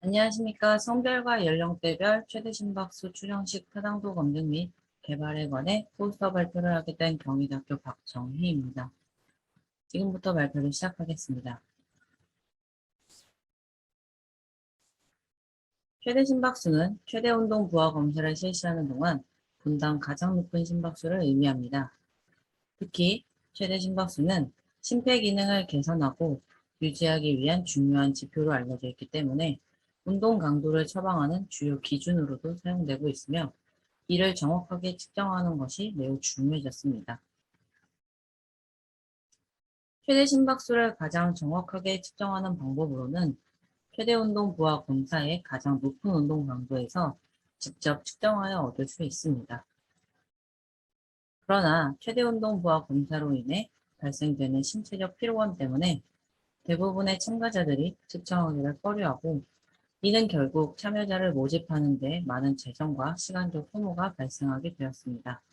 안녕하십니까. 성별과 연령대별 최대 심박수 추정식 타당도 검증 및 개발에 관해 포스터 발표를 하게 된 경희대학교 박정희입니다. 지금부터 발표를 시작하겠습니다. 최대 심박수는 최대 운동 부하 검사를 실시하는 동안 분당 가장 높은 심박수를 의미합니다. 특히 최대 심박수는 심폐기능을 개선하고 유지하기 위한 중요한 지표로 알려져 있기 때문에 운동 강도를 처방하는 주요 기준으로도 사용되고 있으며 이를 정확하게 측정하는 것이 매우 중요해졌습니다. 최대 심박수를 가장 정확하게 측정하는 방법으로는 최대 운동 부하 검사의 가장 높은 운동 강도에서 직접 측정하여 얻을 수 있습니다. 그러나 최대 운동 부하 검사로 인해 발생되는 신체적 피로감 때문에 대부분의 참가자들이 측정하기를 꺼려하고 이는 결국 참여자를 모집하는 데 많은 재정과 시간적 소모가 발생하게 되었습니다.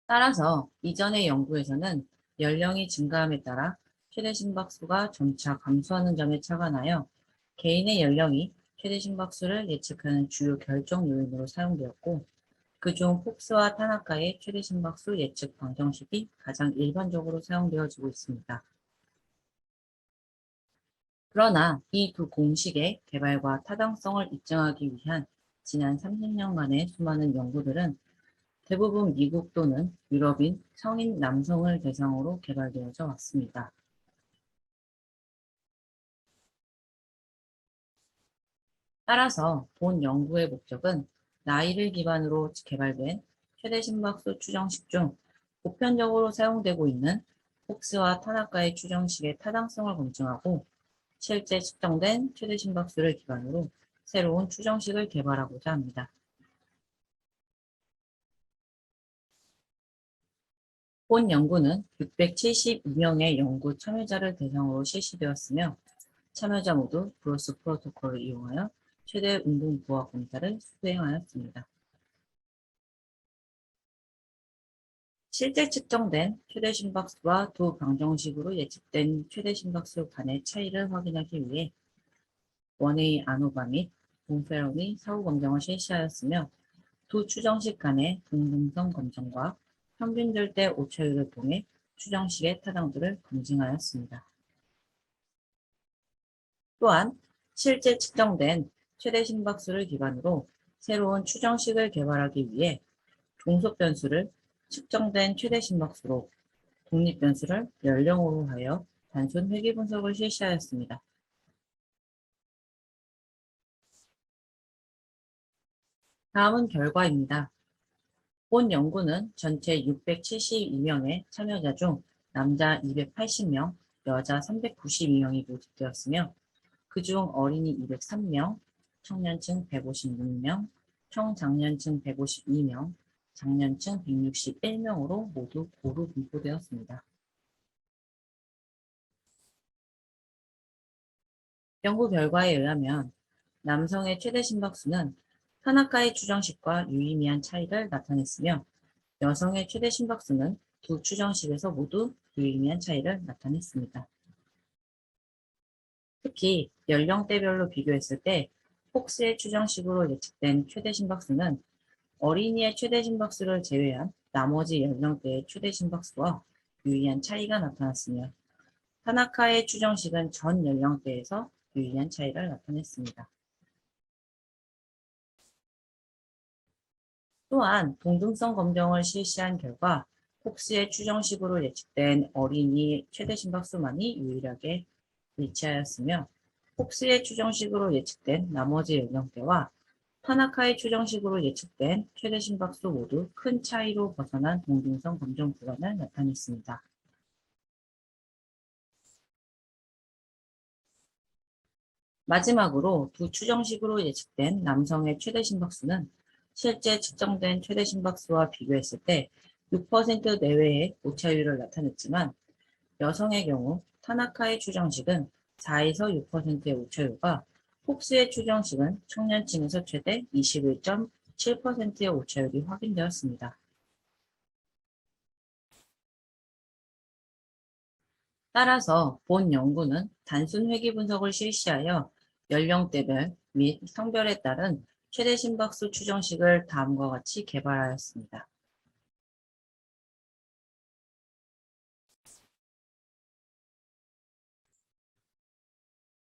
따라서 이전의 연구에서는 연령이 증가함에 따라 최대 심박수가 점차 감소하는 점에 착안하여 개인의 연령이 최대 심박수를 예측하는 주요 결정 요인으로 사용되었고, 그중 폭스와 타나카의 최대 심박수 예측 방정식이 가장 일반적으로 사용되어지고 있습니다. 그러나 이 두 공식의 개발과 타당성을 입증하기 위한 지난 30년간의 수많은 연구들은 대부분 미국 또는 유럽인 성인 남성을 대상으로 개발되어져 왔습니다. 따라서 본 연구의 목적은 나이를 기반으로 개발된 최대 심박수 추정식 중 보편적으로 사용되고 있는 폭스와 타나카의 추정식의 타당성을 검증하고 실제 측정된 최대 심박수를 기반으로 새로운 추정식을 개발하고자 합니다. 본 연구는 672명의 연구 참여자를 대상으로 실시되었으며 참여자 모두 브로스 프로토콜을 이용하여 최대 운동 부하 검사를 수행하였습니다. 실제 측정된 최대 심박수와 두 방정식으로 예측된 최대 심박수 간의 차이를 확인하기 위해 원웨이 아노바 및 몬페런이 사후 검정을 실시하였으며 두 추정식 간의 동등성 검정과 평균 절대 오차율을 통해 추정식의 타당도를 검증하였습니다. 또한 실제 측정된 최대 심박수를 기반으로 새로운 추정식을 개발하기 위해 종속 변수를 측정된 최대 심박수로, 독립 변수를 연령으로 하여 단순 회귀 분석을 실시하였습니다. 다음은 결과입니다. 본 연구는 전체 672명의 참여자 중 남자 280명, 여자 392명이 모집되었으며 그중 어린이 203명, 청년층 156명, 청장년층 152명, 장년층 161명으로 모두 고루 분포되었습니다. 연구 결과에 의하면 남성의 최대 심박수는 타나카의 추정식과 유의미한 차이를 나타냈으며 여성의 최대 심박수는 두 추정식에서 모두 유의미한 차이를 나타냈습니다. 특히 연령대별로 비교했을 때 폭스의 추정식으로 예측된 최대 심박수는 어린이의 최대 심박수를 제외한 나머지 연령대의 최대 심박수와 유의한 차이가 나타났으며 타나카의 추정식은 전 연령대에서 유의한 차이를 나타냈습니다. 또한 동등성 검정을 실시한 결과 폭스의 추정식으로 예측된 어린이 최대 심박수만이 유일하게 일치하였으며 폭스의 추정식으로 예측된 나머지 연령대와 타나카의 추정식으로 예측된 최대 심박수 모두 큰 차이로 벗어난 동등성 검정 구간을 나타냈습니다. 마지막으로 두 추정식으로 예측된 남성의 최대 심박수는 실제 측정된 최대 심박수와 비교했을 때 6% 내외의 오차율을 나타냈지만 여성의 경우 타나카의 추정식은 4에서 6%의 오차율과 폭스의 추정식은 청년층에서 최대 21.7%의 오차율이 확인되었습니다. 따라서 본 연구는 단순 회귀 분석을 실시하여 연령대별 및 성별에 따른 최대 심박수 추정식을 다음과 같이 개발하였습니다.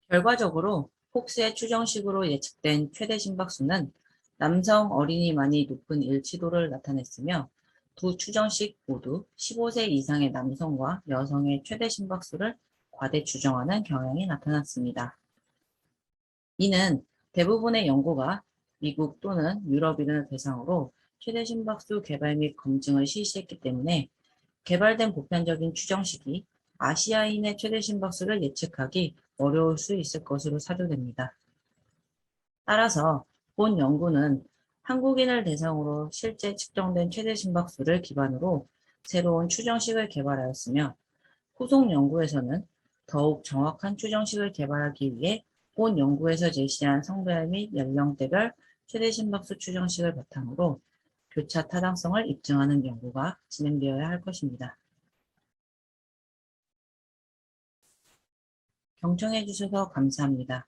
결과적으로 폭스의 추정식으로 예측된 최대 심박수는 남성 어린이만이 높은 일치도를 나타냈으며 두 추정식 모두 15세 이상의 남성과 여성의 최대 심박수를 과대 추정하는 경향이 나타났습니다. 이는 대부분의 연구가 미국 또는 유럽인을 대상으로 최대 심박수 개발 및 검증을 실시했기 때문에 개발된 보편적인 추정식이 아시아인의 최대 심박수를 예측하기 어려울 수 있을 것으로 사료됩니다. 따라서 본 연구는 한국인을 대상으로 실제 측정된 최대 심박수를 기반으로 새로운 추정식을 개발하였으며 후속 연구에서는 더욱 정확한 추정식을 개발하기 위해 본 연구에서 제시한 성별 및 연령대별 최대 심박수 추정식을 바탕으로 교차 타당성을 입증하는 연구가 진행되어야 할 것입니다. 경청해 주셔서 감사합니다.